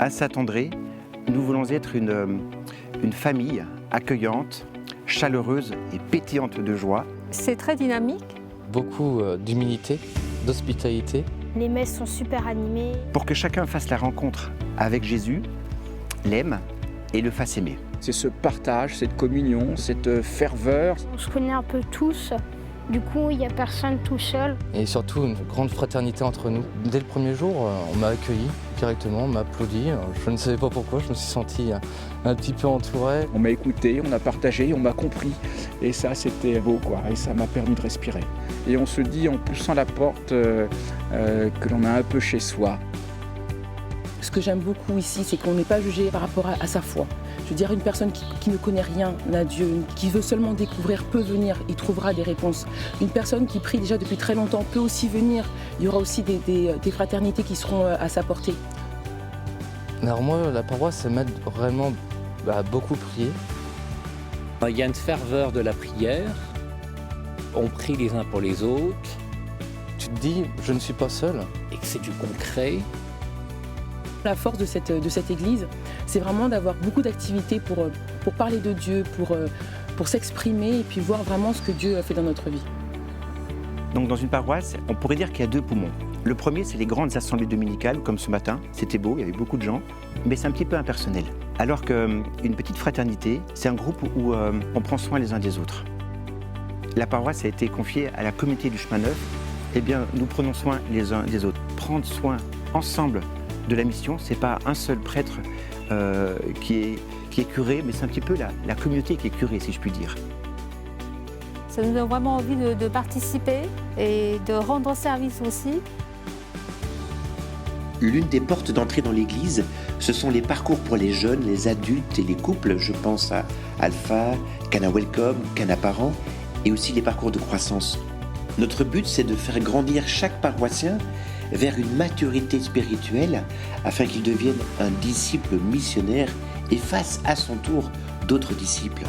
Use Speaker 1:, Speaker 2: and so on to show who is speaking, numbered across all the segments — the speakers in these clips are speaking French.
Speaker 1: À Saint-André, nous voulons être une famille accueillante, chaleureuse et pétillante de joie.
Speaker 2: C'est très dynamique.
Speaker 3: Beaucoup d'humilité, d'hospitalité.
Speaker 4: Les messes sont super animées.
Speaker 1: Pour que chacun fasse la rencontre avec Jésus, l'aime et le fasse aimer.
Speaker 5: C'est ce partage, cette communion, cette ferveur.
Speaker 4: On se connaît un peu tous. Du coup, il n'y a personne tout seul.
Speaker 3: Et surtout une grande fraternité entre nous. Dès le premier jour, on m'a accueilli directement, on m'a applaudi. Je ne savais pas pourquoi, je me suis senti un petit peu entouré.
Speaker 5: On m'a écouté, on a partagé, on m'a compris. Et ça, c'était beau, quoi. Et ça m'a permis de respirer. Et on se dit, en poussant la porte, que l'on a un peu chez soi.
Speaker 6: Ce que j'aime beaucoup ici, c'est qu'on n'est pas jugé par rapport à sa foi. Je veux dire, une personne qui ne connaît rien à Dieu, qui veut seulement découvrir, peut venir, il trouvera des réponses. Une personne qui prie déjà depuis très longtemps peut aussi venir. Il y aura aussi des fraternités qui seront à sa portée.
Speaker 3: Alors moi, la paroisse, ça m'aide vraiment à beaucoup prier.
Speaker 7: Il y a une ferveur de la prière. On prie les uns pour les autres.
Speaker 3: Tu te dis, je ne suis pas seul.
Speaker 7: Et que c'est du concret.
Speaker 6: La force de cette église, c'est vraiment d'avoir beaucoup d'activités pour parler de Dieu, pour s'exprimer et puis voir vraiment ce que Dieu a fait dans notre vie.
Speaker 1: Donc dans une paroisse, on pourrait dire qu'il y a deux poumons. Le premier, c'est les grandes assemblées dominicales, comme ce matin. C'était beau, il y avait beaucoup de gens, mais c'est un petit peu impersonnel. Alors qu'une petite fraternité, c'est un groupe où on prend soin les uns des autres. La paroisse a été confiée à la communauté du chemin neuf. Eh bien, nous prenons soin les uns des autres. Prendre soin ensemble de la mission, c'est pas un seul prêtre qui est curé, mais c'est un petit peu la communauté qui est curée, si je puis dire.
Speaker 2: Ça nous donne vraiment envie de participer et de rendre service aussi.
Speaker 8: L'une des portes d'entrée dans l'église, ce sont les parcours pour les jeunes, les adultes et les couples. Je pense à Alpha, Cana Welcome, Cana Parents, et aussi les parcours de croissance. Notre but, c'est de faire grandir chaque paroissien vers une maturité spirituelle afin qu'il devienne un disciple missionnaire et fasse à son tour d'autres disciples.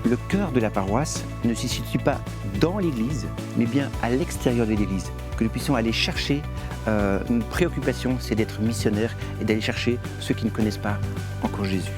Speaker 1: Le cœur de la paroisse ne se situe pas dans l'église, mais bien à l'extérieur de l'église. Que nous puissions aller chercher, une préoccupation, c'est d'être missionnaire et d'aller chercher ceux qui ne connaissent pas encore Jésus.